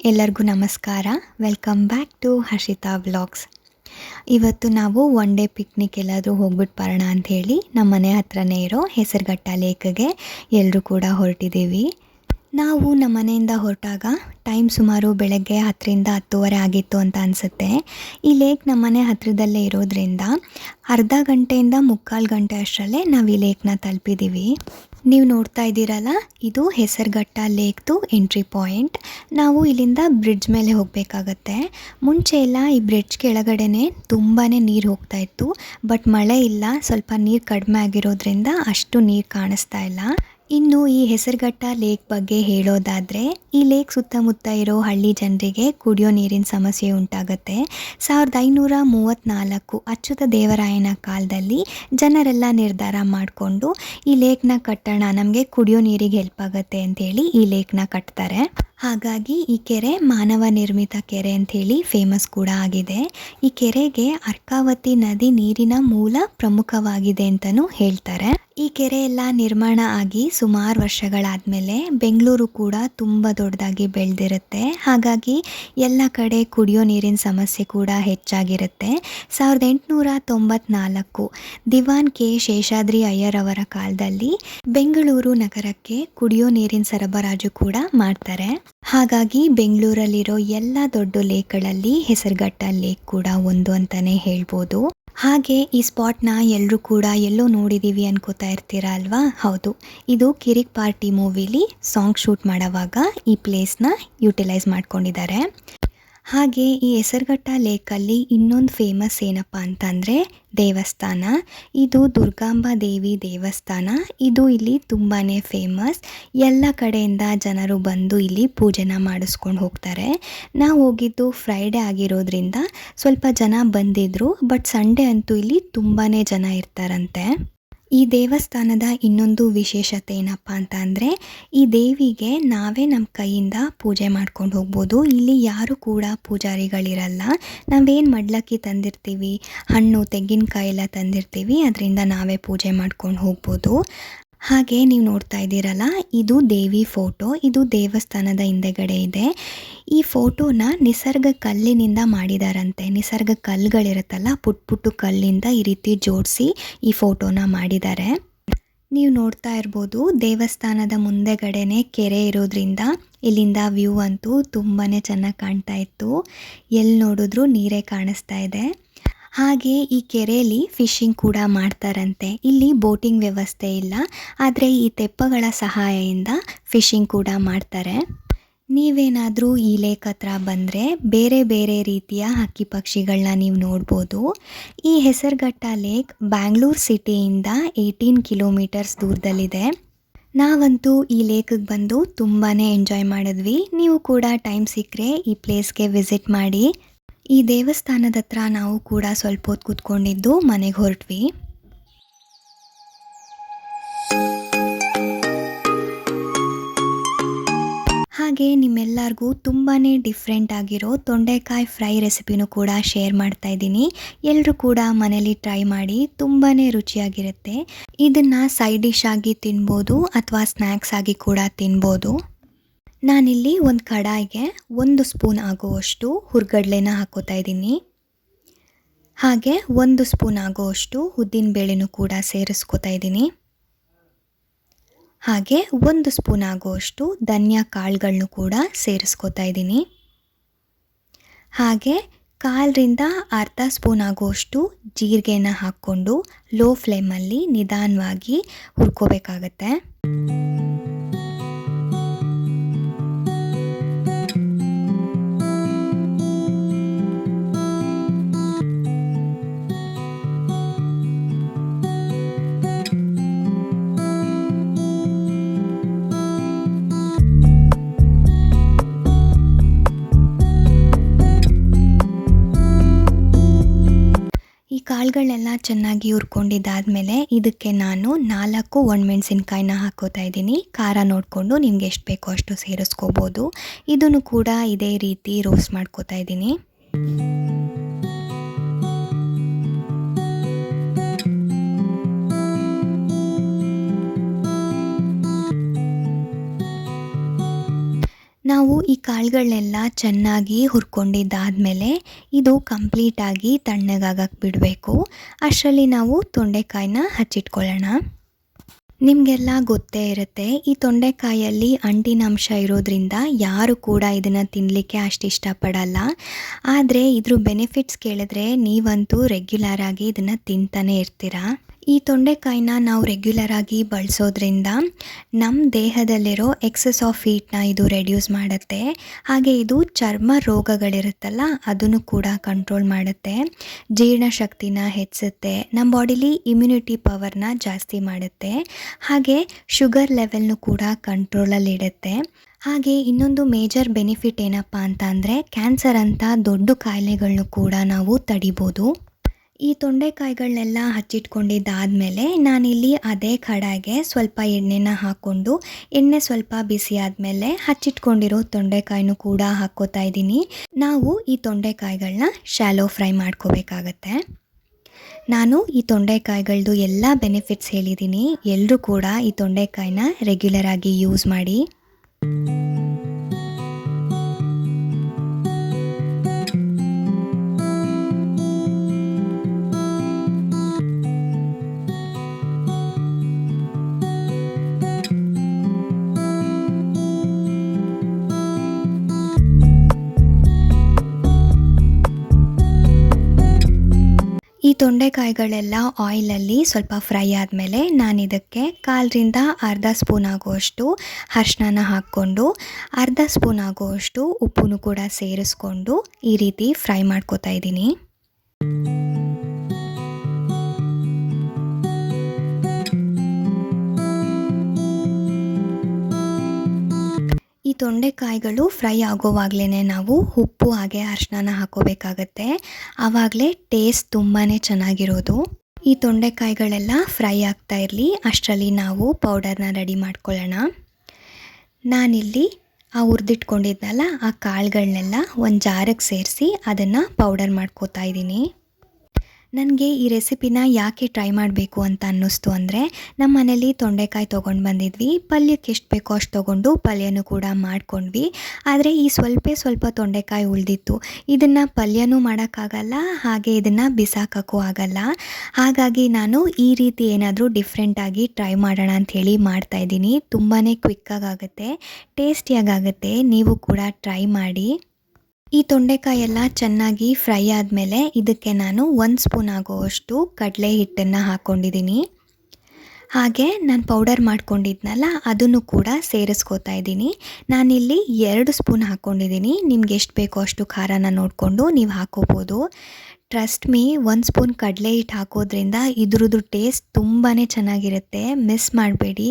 ಎಲ್ಲರಿಗೂ ನಮಸ್ಕಾರ. Welcome back to Harshita vlogs. ಇವತ್ತು ನಾವು ಒನ್ ಡೇ ಪಿಕ್ನಿಕ್ ಎಲ್ಲಾದರೂ ಹೋಗ್ಬಿಟ್ಟು ಬರೋಣ ಅಂಥೇಳಿ ನಮ್ಮ ಮನೆ ಹತ್ರನೇ ಇರೋ ಹೆಸರುಘಟ್ಟ ಲೇಕ್ಗೆ ಎಲ್ಲರೂ ಕೂಡ ಹೊರಟಿದ್ದೀವಿ. ನಾವು ನಮ್ಮ ಮನೆಯಿಂದ ಹೊರಟಾಗ ಟೈಮ್ ಸುಮಾರು ಬೆಳಗ್ಗೆ 10ರಿಂದ 10:30 ಆಗಿತ್ತು ಅಂತ ಅನಿಸುತ್ತೆ. ಈ ಲೇಕ್ ನಮ್ಮ ಮನೆ ಹತ್ತಿರದಲ್ಲೇ ಇರೋದ್ರಿಂದ ಅರ್ಧ ಗಂಟೆಯಿಂದ ಮುಕ್ಕಾಲು ಗಂಟೆ ಅಷ್ಟರಲ್ಲೇ ನಾವು ಈ ಲೇಕ್ನ ತಲುಪಿದ್ದೀವಿ. ನೀವು ನೋಡ್ತಾ ಇದ್ದೀರಲ್ಲ, ಇದು ಹೆಸರುಘಟ್ಟ ಲೇಕ್ದು ಎಂಟ್ರಿ ಪಾಯಿಂಟ್. ನಾವು ಇಲ್ಲಿಂದ ಬ್ರಿಡ್ಜ್ ಮೇಲೆ ಹೋಗಬೇಕಾಗತ್ತೆ. ಮುಂಚೆ ಎಲ್ಲ ಈ ಬ್ರಿಡ್ಜ್ ಕೆಳಗಡೆನೆ ತುಂಬಾ ನೀರು ಹೋಗ್ತಾ ಇತ್ತು. ಬಟ್ ಮಳೆ ಇಲ್ಲ, ಸ್ವಲ್ಪ ನೀರು ಕಡಿಮೆ ಆಗಿರೋದ್ರಿಂದ ಅಷ್ಟು ನೀರು ಕಾಣಿಸ್ತಾ ಇಲ್ಲ. ಇನ್ನು ಈ ಹೆಸರುಘಟ್ಟ ಲೇಕ್ ಬಗ್ಗೆ ಹೇಳೋದಾದರೆ, ಈ ಲೇಕ್ ಸುತ್ತಮುತ್ತ ಇರೋ ಹಳ್ಳಿ ಜನರಿಗೆ ಕುಡಿಯೋ ನೀರಿನ ಸಮಸ್ಯೆ ಉಂಟಾಗುತ್ತೆ. 1534 ಅಚ್ಯುತ ದೇವರಾಯನ ಕಾಲದಲ್ಲಿ ಜನರೆಲ್ಲ ನಿರ್ಧಾರ ಮಾಡಿಕೊಂಡು ಈ ಲೇಕ್ನ ಕಟ್ಟೋಣ, ನಮಗೆ ಕುಡಿಯೋ ನೀರಿಗೆ ಹೆಲ್ಪ್ ಆಗುತ್ತೆ ಅಂಥೇಳಿ ಈ ಲೇಕ್ನ ಕಟ್ತಾರೆ. ಹಾಗಾಗಿ ಈ ಕೆರೆ ಮಾನವ ನಿರ್ಮಿತ ಕೆರೆ ಅಂಥೇಳಿ ಫೇಮಸ್ ಕೂಡ ಆಗಿದೆ. ಈ ಕೆರೆಗೆ ಅರ್ಕಾವತಿ ನದಿ ನೀರಿನ ಮೂಲ ಪ್ರಮುಖವಾಗಿದೆ ಅಂತಲೂ ಹೇಳ್ತಾರೆ. ಈ ಕೆರೆ ಎಲ್ಲ ನಿರ್ಮಾಣ ಆಗಿ ಸುಮಾರು ವರ್ಷಗಳಾದಮೇಲೆ ಬೆಂಗಳೂರು ಕೂಡ ತುಂಬ ದೊಡ್ಡದಾಗಿ ಬೆಳೆದಿರುತ್ತೆ. ಹಾಗಾಗಿ ಎಲ್ಲ ಕಡೆ ಕುಡಿಯೋ ನೀರಿನ ಸಮಸ್ಯೆ ಕೂಡ ಹೆಚ್ಚಾಗಿರುತ್ತೆ. 1894 ದಿವಾನ್ ಕೆ ಶೇಷಾದ್ರಿ ಅಯ್ಯರ್ ಅವರ ಕಾಲದಲ್ಲಿ ಬೆಂಗಳೂರು ನಗರಕ್ಕೆ ಕುಡಿಯೋ ನೀರಿನ ಸರಬರಾಜು ಕೂಡ ಮಾಡ್ತಾರೆ. ಹಾಗಾಗಿ ಬೆಂಗಳೂರಲ್ಲಿರೋ ಎಲ್ಲ ದೊಡ್ಡ ಲೇಕ್ಗಳಲ್ಲಿ ಹೆಸರುಘಟ್ಟ ಲೇಕ್ ಕೂಡ ಒಂದು ಅಂತಲೇ ಹೇಳ್ಬೋದು. ಹಾಗೆ ಈ ಸ್ಪಾಟ್ನ ಎಲ್ಲರೂ ಕೂಡ ಎಲ್ಲೋ ನೋಡಿದ್ದೀವಿ ಅನ್ಕೋತಾ ಇರ್ತೀರಾ ಅಲ್ವಾ? ಹೌದು, ಇದು ಕಿರಿಕ್ ಪಾರ್ಟಿ ಮೂವಿಲಿ ಸಾಂಗ್ ಶೂಟ್ ಮಾಡೋವಾಗ ಈ ಪ್ಲೇಸ್ನ ಯುಟಿಲೈಸ್ ಮಾಡ್ಕೊಂಡಿದ್ದಾರೆ. ಹಾಗೆ ಈ ಹೆಸರುಘಟ್ಟ ಲೇಕಲ್ಲಿ ಇನ್ನೊಂದು ಫೇಮಸ್ ಏನಪ್ಪ ಅಂತಂದರೆ ದೇವಸ್ಥಾನ. ಇದು ದುರ್ಗಾಂಬಾ ದೇವಿ ದೇವಸ್ಥಾನ. ಇದು ಇಲ್ಲಿ ತುಂಬಾ ಫೇಮಸ್. ಎಲ್ಲ ಕಡೆಯಿಂದ ಜನರು ಬಂದು ಇಲ್ಲಿ ಪೂಜೆನ ಮಾಡಿಸ್ಕೊಂಡು ಹೋಗ್ತಾರೆ. ನಾವು ಹೋಗಿದ್ದು ಫ್ರೈಡೇ ಆಗಿರೋದ್ರಿಂದ ಸ್ವಲ್ಪ ಜನ ಬಂದಿದ್ದರು. ಬಟ್ ಸಂಡೇ ಅಂತೂ ಇಲ್ಲಿ ತುಂಬಾ ಜನ ಇರ್ತಾರಂತೆ. ಈ ದೇವಸ್ಥಾನದ ಇನ್ನೊಂದು ವಿಶೇಷತೆ ಏನಪ್ಪ ಅಂತ ಅಂದರೆ, ಈ ದೇವಿಗೆ ನಾವೇ ನಮ್ಮ ಕೈಯಿಂದ ಪೂಜೆ ಮಾಡ್ಕೊಂಡು ಹೋಗ್ಬೋದು. ಇಲ್ಲಿ ಯಾರು ಕೂಡ ಪೂಜಾರಿಗಳಿರಲ್ಲ. ನಾವೇನು ಮಡ್ಲಕ್ಕಿ ತಂದಿರ್ತೀವಿ, ಹಣ್ಣು ತೆಂಗಿನಕಾಯಿ ಎಲ್ಲ ತಂದಿರ್ತೀವಿ, ಅದರಿಂದ ನಾವೇ ಪೂಜೆ ಮಾಡ್ಕೊಂಡು ಹೋಗ್ಬೋದು. ಹಾಗೆ ನೀವು ನೋಡ್ತಾ ಇದ್ದೀರಲ್ಲ, ಇದು ದೇವಿ ಫೋಟೋ. ಇದು ದೇವಸ್ಥಾನದ ಹಿಂದೆಗಡೆ ಇದೆ. ಈ ಫೋಟೋನ ನಿಸರ್ಗ ಕಲ್ಲಿನಿಂದ ಮಾಡಿದಾರಂತೆ. ನಿಸರ್ಗ ಕಲ್ಲುಗಳಿರುತ್ತಲ್ಲ, ಪುಟ್ಟು ಕಲ್ಲಿಂದ ಈ ರೀತಿ ಜೋಡಿಸಿ ಈ ಫೋಟೋನ ಮಾಡಿದ್ದಾರೆ. ನೀವು ನೋಡ್ತಾ ಇರ್ಬೋದು, ದೇವಸ್ಥಾನದ ಮುಂದೆಗಡೆನೆ ಕೆರೆ ಇರೋದ್ರಿಂದ ಇಲ್ಲಿಂದ ವ್ಯೂ ಅಂತೂ ತುಂಬಾ ಚೆನ್ನಾಗಿ ಕಾಣ್ತಾ ಇತ್ತು. ಎಲ್ಲಿ ನೋಡಿದ್ರೂ ನೀರೇ ಕಾಣಿಸ್ತಾ ಇದೆ. ಹಾಗೆ ಈ ಕೆರೆಯಲ್ಲಿ ಫಿಶಿಂಗ್ ಕೂಡ ಮಾಡ್ತಾರಂತೆ. ಇಲ್ಲಿ ಬೋಟಿಂಗ್ ವ್ಯವಸ್ಥೆ ಇಲ್ಲ, ಆದರೆ ಈ ತೆಪ್ಪಗಳ ಸಹಾಯದಿಂದ ಫಿಶಿಂಗ್ ಕೂಡ ಮಾಡ್ತಾರೆ. ನೀವೇನಾದರೂ ಈ ಲೇಕ್ ಹತ್ರ ಬಂದರೆ ಬೇರೆ ಬೇರೆ ರೀತಿಯ ಹಕ್ಕಿ ಪಕ್ಷಿಗಳನ್ನ ನೀವು ನೋಡ್ಬೋದು. ಈ ಹೆಸರುಘಟ್ಟ ಲೇಕ್ ಬ್ಯಾಂಗ್ಳೂರು ಸಿಟಿಯಿಂದ 18 ಕಿಲೋಮೀಟರ್ಸ್ ದೂರದಲ್ಲಿದೆ. ನಾವಂತೂ ಈ ಲೇಕಿಗೆ ಬಂದು ತುಂಬಾ ಎಂಜಾಯ್ ಮಾಡಿದ್ವಿ. ನೀವು ಕೂಡ ಟೈಮ್ ಸಿಕ್ಕರೆ ಈ ಪ್ಲೇಸ್ಗೆ ವಿಸಿಟ್ ಮಾಡಿ. ಈ ದೇವಸ್ಥಾನದ ಹತ್ರ ನಾವು ಕೂಡ ಸ್ವಲ್ಪ ಹೊತ್ತು ಕೂತ್ಕೊಂಡಿದ್ದು ಮನೆಗೆ ಹೊರಟ್ವಿ. ಹಾಗೆ ನಿಮ್ಮೆಲ್ಲರಿಗೂ ತುಂಬಾ ಡಿಫ್ರೆಂಟ್ ಆಗಿರೋ ತೊಂಡೆಕಾಯಿ ಫ್ರೈ ರೆಸಿಪಿನೂ ಕೂಡ ಶೇರ್ ಮಾಡ್ತಾ ಇದ್ದೀನಿ. ಎಲ್ಲರೂ ಕೂಡ ಮನೇಲಿ ಟ್ರೈ ಮಾಡಿ, ತುಂಬಾ ರುಚಿಯಾಗಿರುತ್ತೆ. ಇದನ್ನು ಸೈಡ್ ಡಿಶ್ ಆಗಿ ತಿನ್ಬೋದು ಅಥವಾ ಸ್ನ್ಯಾಕ್ಸ್ ಆಗಿ ಕೂಡ ತಿನ್ಬೋದು. ನಾನಿಲ್ಲಿ ಒಂದು ಕಡಾಯಿಗೆ 1 ಸ್ಪೂನ್ ಆಗುವಷ್ಟು ಹುರ್ಗಡ್ಲೆನ ಹಾಕೋತಾ ಇದ್ದೀನಿ. ಹಾಗೆ 1 ಸ್ಪೂನ್ ಆಗುವಷ್ಟು ಉದ್ದಿನ ಬೇಳೆನೂ ಕೂಡ ಸೇರಿಸ್ಕೋತಾ ಇದ್ದೀನಿ. ಹಾಗೆ 1 ಸ್ಪೂನ್ ಆಗುವಷ್ಟು ಧನಿಯಾ ಕಾಳುಗಳನ್ನು ಕೂಡ ಸೇರಿಸ್ಕೋತಾ ಇದ್ದೀನಿ. ಹಾಗೆ 1/4ರಿಂದ ಅರ್ಧ ಸ್ಪೂನ್ ಆಗುವಷ್ಟು ಜೀರಿಗೆನ ಹಾಕ್ಕೊಂಡು ಲೋ ಫ್ಲೇಮಲ್ಲಿ ನಿಧಾನವಾಗಿ ಹುರ್ಕೋಬೇಕಾಗತ್ತೆ. ಕಾಳುಗಳನ್ನೆಲ್ಲ ಚೆನ್ನಾಗಿ ಹುರ್ಕೊಂಡಿದ್ದಾದಮೇಲೆ ಇದಕ್ಕೆ ನಾನು 4 ಒಣಮೆಣಸಿನ್ಕಾಯಿನ ಹಾಕೋತಾ ಇದ್ದೀನಿ. ಖಾರ ನೋಡಿಕೊಂಡು ನಿಮ್ಗೆ ಎಷ್ಟು ಬೇಕೋ ಅಷ್ಟು ಸೇರಿಸ್ಕೋಬೋದು. ಇದನ್ನು ಕೂಡ ಇದೇ ರೀತಿ ರೋಸ್ಟ್ ಮಾಡ್ಕೋತಾ ಇದ್ದೀನಿ. ನಾವು ನಾವು ಈ ಕಾಳುಗಳನ್ನೆಲ್ಲ ಚೆನ್ನಾಗಿ ಹುರ್ಕೊಂಡಿದ್ದಾದಮೇಲೆ ಇದು ಕಂಪ್ಲೀಟಾಗಿ ತಣ್ಣಗಾಗಕ್ಕೆ ಬಿಡಬೇಕು. ಅಷ್ಟರಲ್ಲಿ ನಾವು ತೊಂಡೆಕಾಯಿನ ಹಚ್ಚಿಟ್ಕೊಳ್ಳೋಣ. ನಿಮಗೆಲ್ಲ ಗೊತ್ತೇ ಇರುತ್ತೆ, ಈ ತೊಂಡೆಕಾಯಲ್ಲಿ ಅಂಟಿನಂಶ ಇರೋದ್ರಿಂದ ಯಾರು ಕೂಡ ಇದನ್ನು ತಿನ್ನಲಿಕ್ಕೆ ಅಷ್ಟು ಇಷ್ಟಪಡಲ್ಲ. ಆದರೆ ಇದ್ರ ಬೆನಿಫಿಟ್ಸ್ ಕೇಳಿದ್ರೆ ನೀವಂತೂ ರೆಗ್ಯುಲರ್ ಆಗಿ ಇದನ್ನು ತಿಂತಾನೆ ಇರ್ತೀರ. ಈ ತೊಂಡೆಕಾಯಿನ ನಾವು ರೆಗ್ಯುಲರ್ ಆಗಿ ಬಳಸೋದ್ರಿಂದ ನಮ್ಮ ದೇಹದಲ್ಲಿರೋ ಎಕ್ಸಸ್ ಆಫ್ ಹೀಟ್ನ ಇದು ರೆಡ್ಯೂಸ್ ಮಾಡುತ್ತೆ. ಹಾಗೆ ಇದು ಚರ್ಮ ರೋಗಗಳಿರುತ್ತಲ್ಲ ಅದನ್ನು ಕೂಡ ಕಂಟ್ರೋಲ್ ಮಾಡುತ್ತೆ, ಜೀರ್ಣಶಕ್ತಿನ ಹೆಚ್ಚಿಸುತ್ತೆ, ನಮ್ಮ ಬಾಡಿಲಿ ಇಮ್ಯುನಿಟಿ ಪವರ್ನ ಜಾಸ್ತಿ ಮಾಡುತ್ತೆ, ಹಾಗೆ ಶುಗರ್ ಲೆವೆಲ್ನು ಕೂಡ ಕಂಟ್ರೋಲಲ್ಲಿಡುತ್ತೆ. ಹಾಗೆ ಇನ್ನೊಂದು ಮೇಜರ್ ಬೆನಿಫಿಟ್ ಏನಪ್ಪ ಅಂತ ಅಂದರೆ ಕ್ಯಾನ್ಸರ್ ಅಂತ ದೊಡ್ಡ ಕಾಯಿಲೆಗಳನ್ನು ಕೂಡ ನಾವು ತಡಿಬೋದು. ಈ ತೊಂಡೆಕಾಯಿಗಳನ್ನೆಲ್ಲ ಹಚ್ಚಿಟ್ಕೊಂಡಿದ್ದಾದಮೇಲೆ ನಾನಿಲ್ಲಿ ಅದೇ ಕಡಾಯಿಗೆ ಸ್ವಲ್ಪ ಎಣ್ಣೆನ ಹಾಕ್ಕೊಂಡು, ಎಣ್ಣೆ ಸ್ವಲ್ಪ ಬಿಸಿ ಆದಮೇಲೆ ಹಚ್ಚಿಟ್ಕೊಂಡಿರೋ ತೊಂಡೆಕಾಯಿನೂ ಕೂಡ ಹಾಕ್ಕೋತಾ ಇದ್ದೀನಿ. ನಾವು ಈ ತೊಂಡೆಕಾಯಿಗಳನ್ನ ಶಾಲೋ ಫ್ರೈ ಮಾಡ್ಕೋಬೇಕಾಗತ್ತೆ. ನಾನು ಈ ತೊಂಡೆಕಾಯಿಗಳದ್ದು ಎಲ್ಲ ಬೆನಿಫಿಟ್ಸ್ ಹೇಳಿದ್ದೀನಿ. ಎಲ್ಲರೂ ಕೂಡ ಈ ತೊಂಡೆಕಾಯಿನ ರೆಗ್ಯುಲರ್ ಆಗಿ ಯೂಸ್ ಮಾಡಿ. ಈ ತೊಂಡೆಕಾಯಿಗಳೆಲ್ಲ ಆಯಿಲಲ್ಲಿ ಸ್ವಲ್ಪ ಫ್ರೈ ಆದಮೇಲೆ ನಾನು ಇದಕ್ಕೆ 1/4ರಿಂದ ಅರ್ಧ ಸ್ಪೂನ್ ಆಗುವಷ್ಟು ಅರಿಶಿನ ಹಾಕ್ಕೊಂಡು, ಅರ್ಧ ಸ್ಪೂನ್ ಆಗುವಷ್ಟು ಉಪ್ಪನ್ನು ಕೂಡ ಸೇರಿಸ್ಕೊಂಡು ಈ ರೀತಿ ಫ್ರೈ ಮಾಡ್ಕೋತಾ ಇದ್ದೀನಿ. ಈ ತೊಂಡೆಕಾಯಿಗಳು ಫ್ರೈ ಆಗೋವಾಗಲೇ ನಾವು ಉಪ್ಪು ಹಾಗೆ ಅರಿಶಿನ ಹಾಕೋಬೇಕಾಗತ್ತೆ. ಆವಾಗಲೇ ಟೇಸ್ಟ್ ತುಂಬಾ ಚೆನ್ನಾಗಿರೋದು. ಈ ತೊಂಡೆಕಾಯಿಗಳೆಲ್ಲ ಫ್ರೈ ಆಗ್ತಾ ಇರಲಿ, ಅಷ್ಟರಲ್ಲಿ ನಾವು ಪೌಡರ್ನ ರೆಡಿ ಮಾಡ್ಕೊಳ್ಳೋಣ. ನಾನಿಲ್ಲಿ ಹುರಿದಿಟ್ಕೊಂಡಿದ್ನಲ್ಲ ಆ ಕಾಳುಗಳನ್ನೆಲ್ಲ ಒಂದು ಜಾರಿಗೆ ಸೇರಿಸಿ ಅದನ್ನು ಪೌಡರ್ ಮಾಡ್ಕೋತಾ ಇದ್ದೀನಿ. ನನಗೆ ಈ ರೆಸಿಪಿನ ಯಾಕೆ ಟ್ರೈ ಮಾಡಬೇಕು ಅಂತ ಅನ್ನಿಸ್ತು ಅಂದರೆ, ನಮ್ಮ ಮನೇಲಿ ತೊಂಡೆಕಾಯಿ ತೊಗೊಂಡು ಬಂದಿದ್ವಿ, ಪಲ್ಯಕ್ಕೆ ಎಷ್ಟು ಬೇಕೋ ಅಷ್ಟು ತೊಗೊಂಡು ಪಲ್ಯನೂ ಕೂಡ ಮಾಡ್ಕೊಂಡ್ವಿ. ಆದರೆ ಈ ಸ್ವಲ್ಪ ತೊಂಡೆಕಾಯಿ ಉಳಿದಿತ್ತು. ಇದನ್ನು ಪಲ್ಯನೂ ಮಾಡೋಕ್ಕಾಗಲ್ಲ, ಹಾಗೆ ಇದನ್ನು ಬಿಸಾಕೋಕ್ಕೂ ಆಗಲ್ಲ. ಹಾಗಾಗಿ ನಾನು ಈ ರೀತಿ ಏನಾದರೂ ಡಿಫ್ರೆಂಟಾಗಿ ಟ್ರೈ ಮಾಡೋಣ ಅಂಥೇಳಿ ಮಾಡ್ತಾಯಿದ್ದೀನಿ. ತುಂಬಾ ಕ್ವಿಕ್ಕಾಗುತ್ತೆ, ಟೇಸ್ಟಿಯಾಗುತ್ತೆ. ನೀವು ಕೂಡ ಟ್ರೈ ಮಾಡಿ. ಈ ತೊಂಡೆಕಾಯಿ ಎಲ್ಲ ಚೆನ್ನಾಗಿ ಫ್ರೈ ಆದಮೇಲೆ ಇದಕ್ಕೆ ನಾನು 1 ಸ್ಪೂನ್ ಆಗುವಷ್ಟು ಕಡಲೆ ಹಿಟ್ಟನ್ನು ಹಾಕ್ಕೊಂಡಿದ್ದೀನಿ. ಹಾಗೆ ನಾನು ಪೌಡರ್ ಮಾಡ್ಕೊಂಡಿದ್ನಲ್ಲ ಅದನ್ನು ಕೂಡ ಸೇರಿಸ್ಕೋತಾ ಇದ್ದೀನಿ. ನಾನಿಲ್ಲಿ 2 ಸ್ಪೂನ್ ಹಾಕ್ಕೊಂಡಿದ್ದೀನಿ. ನಿಮ್ಗೆ ಎಷ್ಟು ಬೇಕೋ ಅಷ್ಟು ಖಾರನ ನೋಡಿಕೊಂಡು ನೀವು ಹಾಕೋಬೋದು. ಟ್ರಸ್ಟ್ ಮೀ, 1 ಸ್ಪೂನ್ ಕಡಲೆ ಹಿಟ್ಟು ಹಾಕೋದ್ರಿಂದ ಇದ್ರದ್ದು ಟೇಸ್ಟ್ ತುಂಬಾ ಚೆನ್ನಾಗಿರುತ್ತೆ, ಮಿಸ್ ಮಾಡಬೇಡಿ.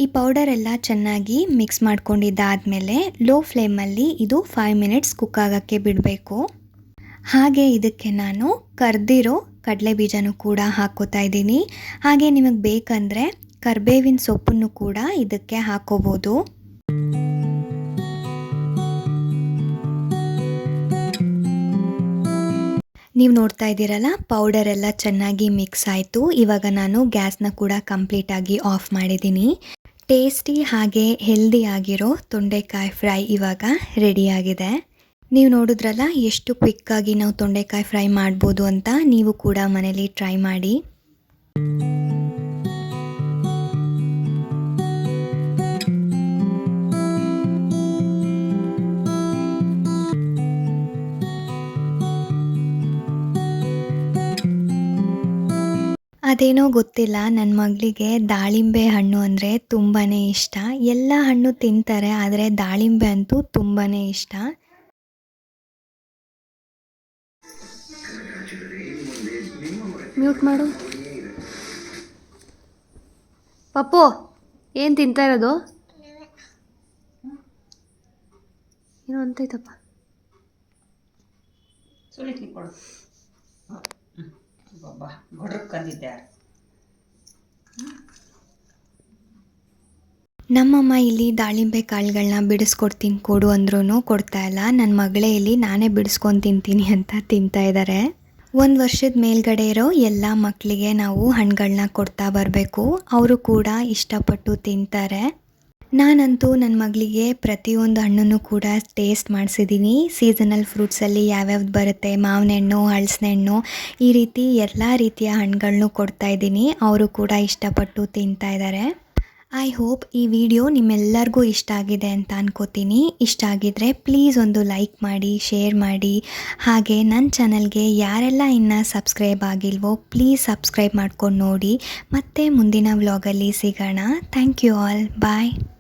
ಈ ಪೌಡರ್ ಎಲ್ಲ ಚೆನ್ನಾಗಿ ಮಿಕ್ಸ್ ಮಾಡ್ಕೊಂಡಿದ್ದಾದಮೇಲೆ ಲೋ ಫ್ಲೇಮಲ್ಲಿ ಇದು 5 ಮಿನಿಟ್ಸ್ ಕುಕ್ ಆಗೋಕ್ಕೆ ಬಿಡಬೇಕು. ಹಾಗೆ ಇದಕ್ಕೆ ನಾನು ಕರ್ದಿರೋ ಕಡಲೆ ಬೀಜನೂ ಕೂಡ ಹಾಕ್ಕೋತಾ ಇದ್ದೀನಿ. ಹಾಗೆ ನಿಮಗೆ ಬೇಕಂದರೆ ಕರಿಬೇವಿನ ಸೊಪ್ಪನ್ನು ಕೂಡ ಇದಕ್ಕೆ ಹಾಕೋಬೋದು. ನೀವು ನೋಡ್ತಾ ಇದ್ದೀರಲ್ಲ, ಪೌಡರ್ ಎಲ್ಲ ಚೆನ್ನಾಗಿ ಮಿಕ್ಸ್ ಆಯಿತು. ಇವಾಗ ನಾನು ಗ್ಯಾಸ್ನ ಕೂಡ ಕಂಪ್ಲೀಟಾಗಿ ಆಫ್ ಮಾಡಿದ್ದೀನಿ. ಟೇಸ್ಟಿ ಹಾಗೆ ಹೆಲ್ದಿ ಆಗಿರೋ ತೊಂಡೆಕಾಯಿ ಫ್ರೈ ಇವಾಗ ರೆಡಿಯಾಗಿದೆ. ನೀವು ನೋಡಿದ್ರಲ್ಲ ಎಷ್ಟು ಕ್ವಿಕ್ಕಾಗಿ ನಾವು ತೊಂಡೆಕಾಯಿ ಫ್ರೈ ಮಾಡ್ಬೋದು ಅಂತ. ನೀವು ಕೂಡ ಮನೇಲಿ ಟ್ರೈ ಮಾಡಿ. ಅದೇನೋ ಗೊತ್ತಿಲ್ಲ, ನನ್ನ ಮಗಳಿಗೆ ದಾಳಿಂಬೆ ಹಣ್ಣು ಅಂದರೆ ತುಂಬಾ ಇಷ್ಟ. ಎಲ್ಲ ಹಣ್ಣು ತಿಂತಾರೆ, ಆದರೆ ದಾಳಿಂಬೆ ಅಂತೂ ತುಂಬಾ ಇಷ್ಟ. ಮ್ಯೂಟ್ ಮಾಡು. ಪಪ್ಪು, ಏನು ತಿಂತಾ ಇರೋದು? ಏನೋ ಅಂತೈತಪ್ಪ. ಸುಳಿತಿ ಕೊಡು. ಬಾಬಾ ಗೊಡ್ರಕ್ಕೆ ಕಂದಿದ್ದೆ. ನಮ್ಮಮ್ಮ ಇಲ್ಲಿ ದಾಳಿಂಬೆ ಕಾಳುಗಳನ್ನ ಬಿಡಿಸ್ಕೊಡ್ತೀನಿ ಕೊಡು ಅಂದ್ರೂ ಕೊಡ್ತಾ ಇಲ್ಲ. ನನ್ನ ಮಗಳೇ ಇಲ್ಲಿ ನಾನೇ ಬಿಡಿಸ್ಕೊಂಡು ತಿಂತೀನಿ ಅಂತ ತಿಂತಾ ಇದ್ದಾರೆ. 1 ವರ್ಷದ ಮೇಲ್ಗಡೆ ಇರೋ ಎಲ್ಲ ಮಕ್ಕಳಿಗೆ ನಾವು ಹಣ್ಣುಗಳನ್ನ ಕೊಡ್ತಾ ಬರಬೇಕು. ಅವರು ಕೂಡ ಇಷ್ಟಪಟ್ಟು ತಿಂತಾರೆ. ನಾನಂತೂ ನನ್ನ ಮಗಳಿಗೆ ಪ್ರತಿಯೊಂದು ಹಣ್ಣನ್ನು ಕೂಡ ಟೇಸ್ಟ್ ಮಾಡಿಸಿದ್ದೀನಿ. ಸೀಸನಲ್ ಫ್ರೂಟ್ಸಲ್ಲಿ ಯಾವ್ಯಾವ್ದು ಬರುತ್ತೆ, ಮಾವಿನ ಹಣ್ಣು, ಹಲಸಿನ ಹಣ್ಣು, ಈ ರೀತಿ ಎಲ್ಲ ರೀತಿಯ ಹಣ್ಣುಗಳ್ನೂ ಕೊಡ್ತಾಯಿದ್ದೀನಿ. ಅವರು ಕೂಡ ಇಷ್ಟಪಟ್ಟು ತಿಂತಾ ಇದ್ದಾರೆ. ಐ ಹೋಪ್ ಈ ವಿಡಿಯೋ ನಿಮ್ಮೆಲ್ಲರಿಗೂ ಇಷ್ಟ ಆಗಿದೆ ಅಂತ ಅನ್ಕೋತೀನಿ. ಇಷ್ಟ ಆಗಿದ್ರೆ ಪ್ಲೀಸ್ ಒಂದು ಲೈಕ್ ಮಾಡಿ, ಶೇರ್ ಮಾಡಿ. ಹಾಗೆ ನನ್ನ ಚಾನಲ್ಗೆ ಯಾರೆಲ್ಲ ಇನ್ನೂ ಸಬ್ಸ್ಕ್ರೈಬ್ ಆಗಿಲ್ವೋ ಪ್ಲೀಸ್ ಸಬ್ಸ್ಕ್ರೈಬ್ ಮಾಡ್ಕೊಂಡು ನೋಡಿ. ಮತ್ತೆ ಮುಂದಿನ ವ್ಲಾಗಲ್ಲಿ ಸಿಗೋಣ. Thank you all. ಬಾಯ್.